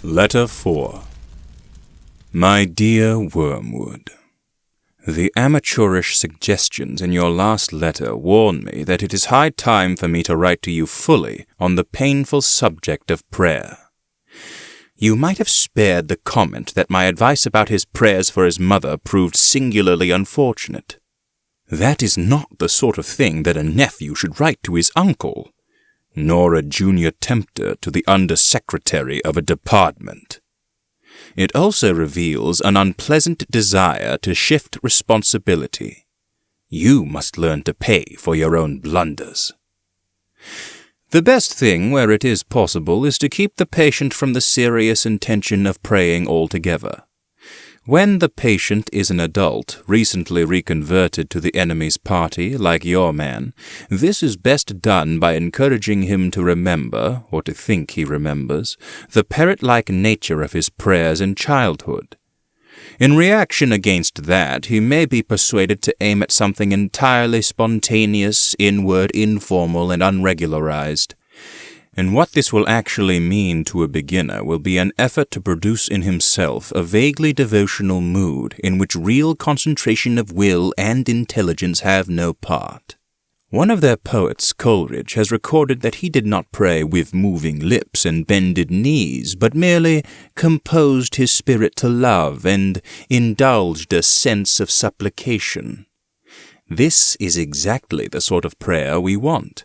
Letter 4. My dear Wormwood, the amateurish suggestions in your last letter warn me that it is high time for me to write to you fully on the painful subject of prayer. You might have spared the comment that my advice about his prayers for his mother proved singularly unfortunate. That is not the sort of thing that a nephew should write to his uncle, nor a junior tempter to the undersecretary of a department. It also reveals an unpleasant desire to shift responsibility. You must learn to pay for your own blunders. The best thing, where it is possible, is to keep the patient from the serious intention of praying altogether. When the patient is an adult, recently reconverted to the enemy's party, like your man, this is best done by encouraging him to remember, or to think he remembers, the parrot-like nature of his prayers in childhood. In reaction against that, he may be persuaded to aim at something entirely spontaneous, inward, informal, and unregularized. And what this will actually mean to a beginner will be an effort to produce in himself a vaguely devotional mood in which real concentration of will and intelligence have no part. One of their poets, Coleridge, has recorded that he did not pray with moving lips and bended knees, but merely composed his spirit to love and indulged a sense of supplication. This is exactly the sort of prayer we want.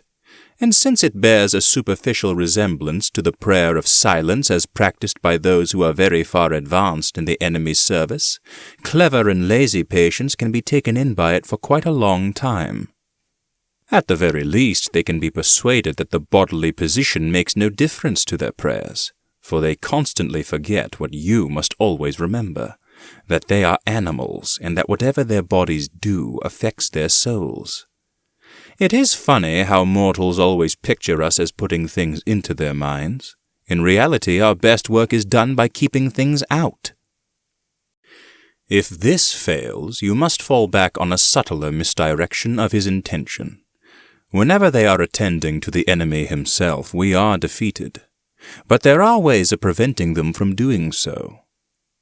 And since it bears a superficial resemblance to the prayer of silence as practiced by those who are very far advanced in the enemy's service, clever and lazy patients can be taken in by it for quite a long time. At the very least, they can be persuaded that the bodily position makes no difference to their prayers, for they constantly forget what you must always remember, that they are animals, and that whatever their bodies do affects their souls. It is funny how mortals always picture us as putting things into their minds. In reality, our best work is done by keeping things out. If this fails, you must fall back on a subtler misdirection of his intention. Whenever they are attending to the enemy himself, we are defeated. But there are ways of preventing them from doing so.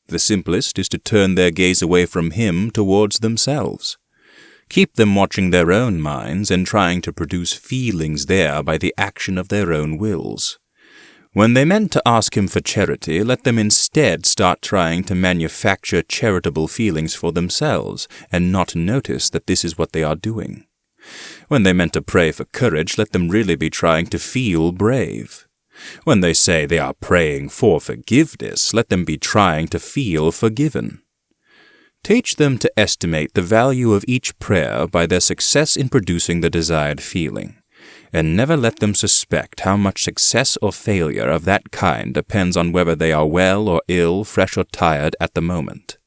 The simplest is to turn their gaze away from him towards themselves. Keep them watching their own minds and trying to produce feelings there by the action of their own wills. When they meant to ask him for charity, let them instead start trying to manufacture charitable feelings for themselves and not notice that this is what they are doing. When they meant to pray for courage, let them really be trying to feel brave. When they say they are praying for forgiveness, let them be trying to feel forgiven. Teach them to estimate the value of each prayer by their success in producing the desired feeling, and never let them suspect how much success or failure of that kind depends on whether they are well or ill, fresh or tired at the moment.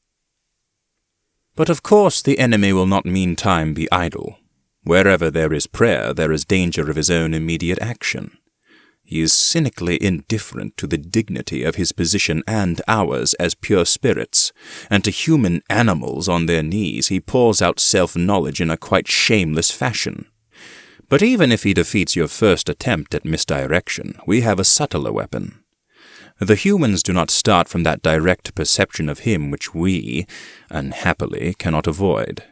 But of course the enemy will not meantime be idle. Wherever there is prayer, there is danger of his own immediate action. He is cynically indifferent to the dignity of his position and ours as pure spirits, and to human animals on their knees he pours out self-knowledge in a quite shameless fashion. But even if he defeats your first attempt at misdirection, we have a subtler weapon. The humans do not start from that direct perception of him which we, unhappily, cannot avoid.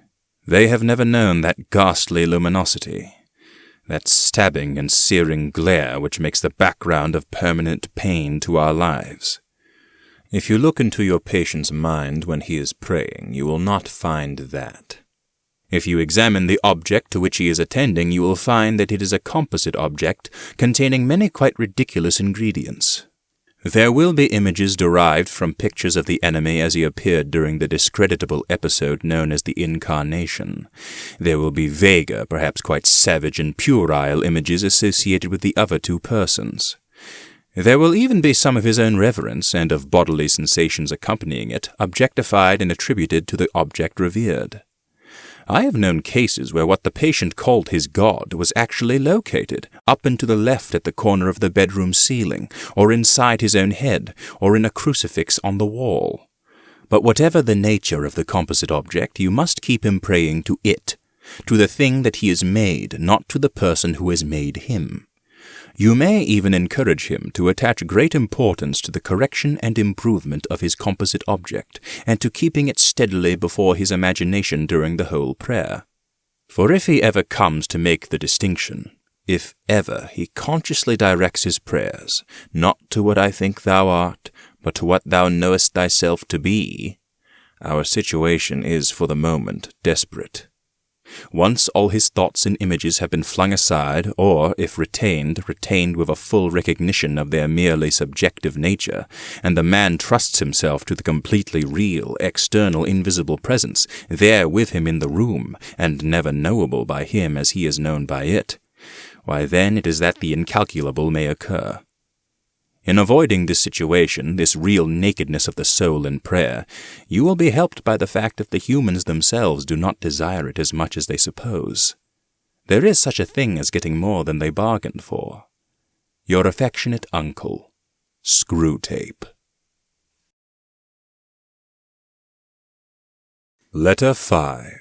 They have never known that ghastly luminosity, that stabbing and searing glare which makes the background of permanent pain to our lives. If you look into your patient's mind when he is praying, you will not find that. If you examine the object to which he is attending, you will find that it is a composite object containing many quite ridiculous ingredients. There will be images derived from pictures of the enemy as he appeared during the discreditable episode known as the Incarnation. There will be vaguer, perhaps quite savage and puerile images associated with the other two persons. There will even be some of his own reverence and of bodily sensations accompanying it, objectified and attributed to the object revered. I have known cases where what the patient called his God was actually located up and to the left at the corner of the bedroom ceiling, or inside his own head, or in a crucifix on the wall. But whatever the nature of the composite object, you must keep him praying to it, to the thing that he has made, not to the person who has made him. You may even encourage him to attach great importance to the correction and improvement of his composite object, and to keeping it steadily before his imagination during the whole prayer. For if he ever comes to make the distinction, if ever he consciously directs his prayers, not to what I think thou art, but to what thou knowest thyself to be, our situation is for the moment desperate. Once all his thoughts and images have been flung aside, or, if retained with a full recognition of their merely subjective nature, and the man trusts himself to the completely real, external, invisible presence, there with him in the room, and never knowable by him as he is known by it, why then it is that the incalculable may occur. In avoiding this situation, this real nakedness of the soul in prayer, you will be helped by the fact that the humans themselves do not desire it as much as they suppose. There is such a thing as getting more than they bargained for. Your affectionate uncle, Screwtape. Letter 5.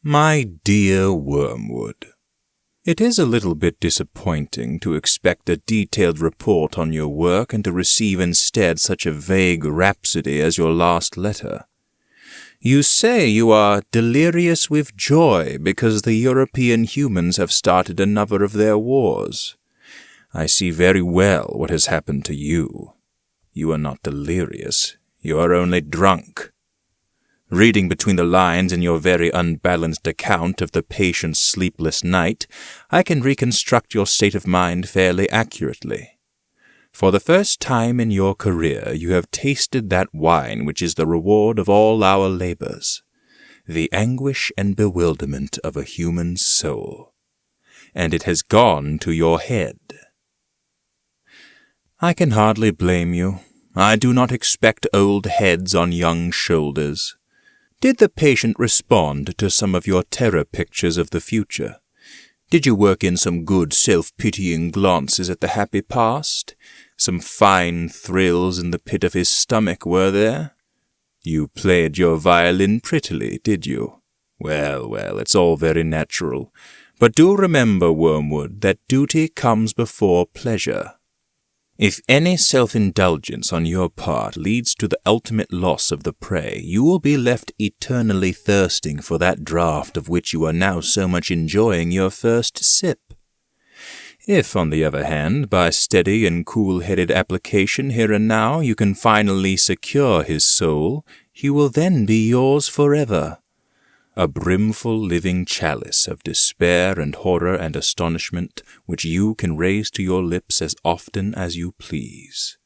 My dear Wormwood, it is a little bit disappointing to expect a detailed report on your work and to receive instead such a vague rhapsody as your last letter. You say you are delirious with joy because the European humans have started another of their wars. I see very well what has happened to you. You are not delirious. You are only drunk. Reading between the lines in your very unbalanced account of the patient's sleepless night, I can reconstruct your state of mind fairly accurately. For the first time in your career, you have tasted that wine which is the reward of all our labors, the anguish and bewilderment of a human soul, and it has gone to your head. I can hardly blame you. I do not expect old heads on young shoulders. Did the patient respond to some of your terror pictures of the future? Did you work in some good self-pitying glances at the happy past? Some fine thrills in the pit of his stomach, were there? You played your violin prettily, did you? Well, it's all very natural. But do remember, Wormwood, that duty comes before pleasure. If any self-indulgence on your part leads to the ultimate loss of the prey, you will be left eternally thirsting for that draught of which you are now so much enjoying your first sip. If, on the other hand, by steady and cool-headed application here and now you can finally secure his soul, he will then be yours forever. A brimful living chalice of despair and horror and astonishment, which you can raise to your lips as often as you please.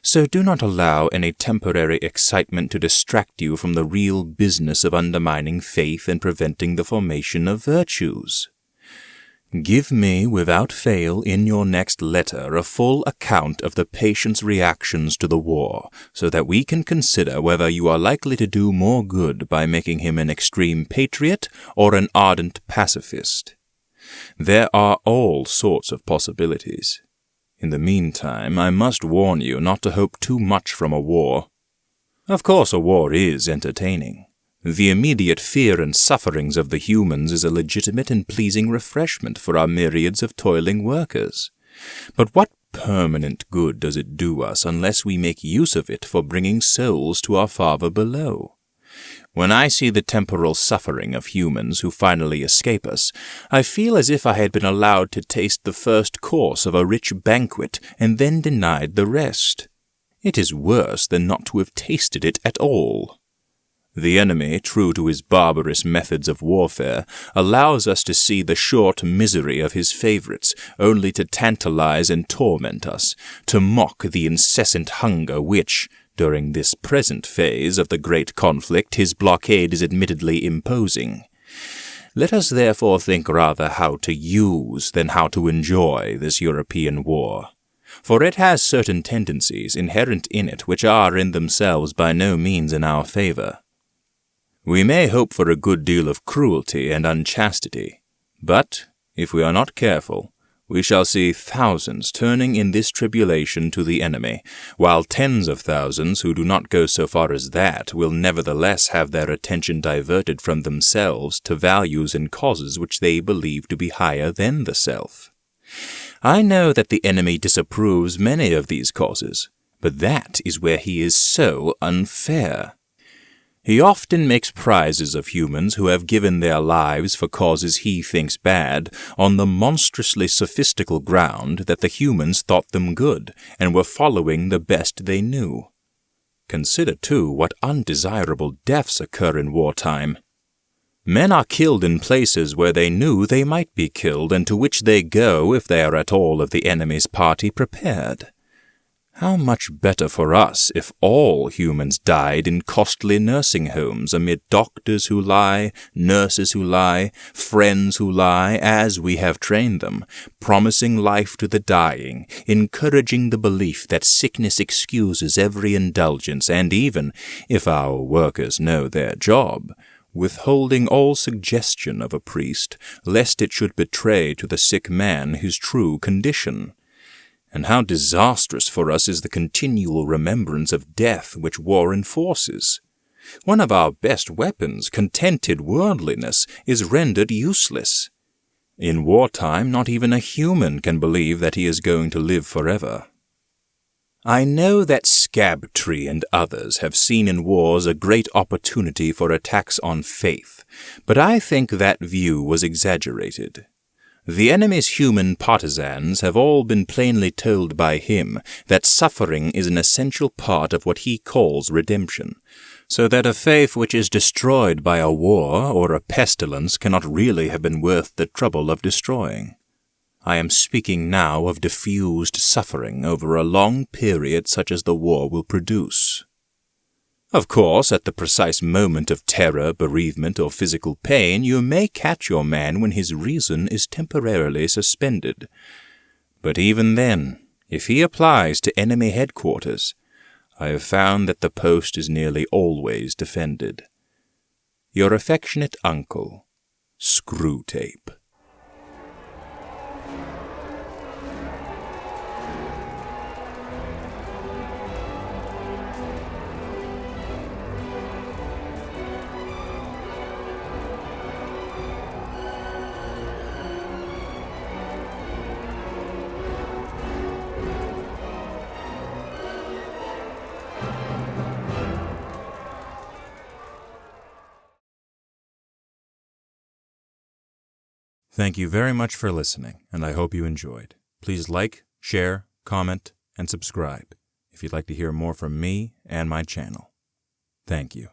So do not allow any temporary excitement to distract you from the real business of undermining faith and preventing the formation of virtues. Give me, without fail, in your next letter, a full account of the patient's reactions to the war, so that we can consider whether you are likely to do more good by making him an extreme patriot or an ardent pacifist. There are all sorts of possibilities. In the meantime, I must warn you not to hope too much from a war. Of course, a war is entertaining. The immediate fear and sufferings of the humans is a legitimate and pleasing refreshment for our myriads of toiling workers. But what permanent good does it do us unless we make use of it for bringing souls to our Father below? When I see the temporal suffering of humans who finally escape us, I feel as if I had been allowed to taste the first course of a rich banquet and then denied the rest. It is worse than not to have tasted it at all. The enemy, true to his barbarous methods of warfare, allows us to see the short misery of his favorites, only to tantalize and torment us, to mock the incessant hunger which, during this present phase of the great conflict, his blockade is admittedly imposing. Let us therefore think rather how to use than how to enjoy this European war, for it has certain tendencies inherent in it which are in themselves by no means in our favor. We may hope for a good deal of cruelty and unchastity, but, if we are not careful, we shall see thousands turning in this tribulation to the enemy, while tens of thousands who do not go so far as that will nevertheless have their attention diverted from themselves to values and causes which they believe to be higher than the self. I know that the enemy disapproves many of these causes, but that is where he is so unfair. He often makes prizes of humans who have given their lives for causes he thinks bad on the monstrously sophistical ground that the humans thought them good and were following the best they knew. Consider, too, what undesirable deaths occur in wartime. Men are killed in places where they knew they might be killed and to which they go if they are at all of the enemy's party prepared. How much better for us if all humans died in costly nursing homes amid doctors who lie, nurses who lie, friends who lie, as we have trained them, promising life to the dying, encouraging the belief that sickness excuses every indulgence, and even, if our workers know their job, withholding all suggestion of a priest, lest it should betray to the sick man his true condition. And how disastrous for us is the continual remembrance of death which war enforces. One of our best weapons, contented worldliness, is rendered useless. In wartime, not even a human can believe that he is going to live forever. I know that Scabtree and others have seen in wars a great opportunity for attacks on faith, but I think that view was exaggerated. The enemy's human partisans have all been plainly told by him that suffering is an essential part of what he calls redemption, so that a faith which is destroyed by a war or a pestilence cannot really have been worth the trouble of destroying. I am speaking now of diffused suffering over a long period such as the war will produce. Of course, at the precise moment of terror, bereavement, or physical pain, you may catch your man when his reason is temporarily suspended. But even then, if he applies to enemy headquarters, I have found that the post is nearly always defended. Your affectionate uncle, Screwtape. Thank you very much for listening, and I hope you enjoyed. Please like, share, comment, and subscribe if you'd like to hear more from me and my channel. Thank you.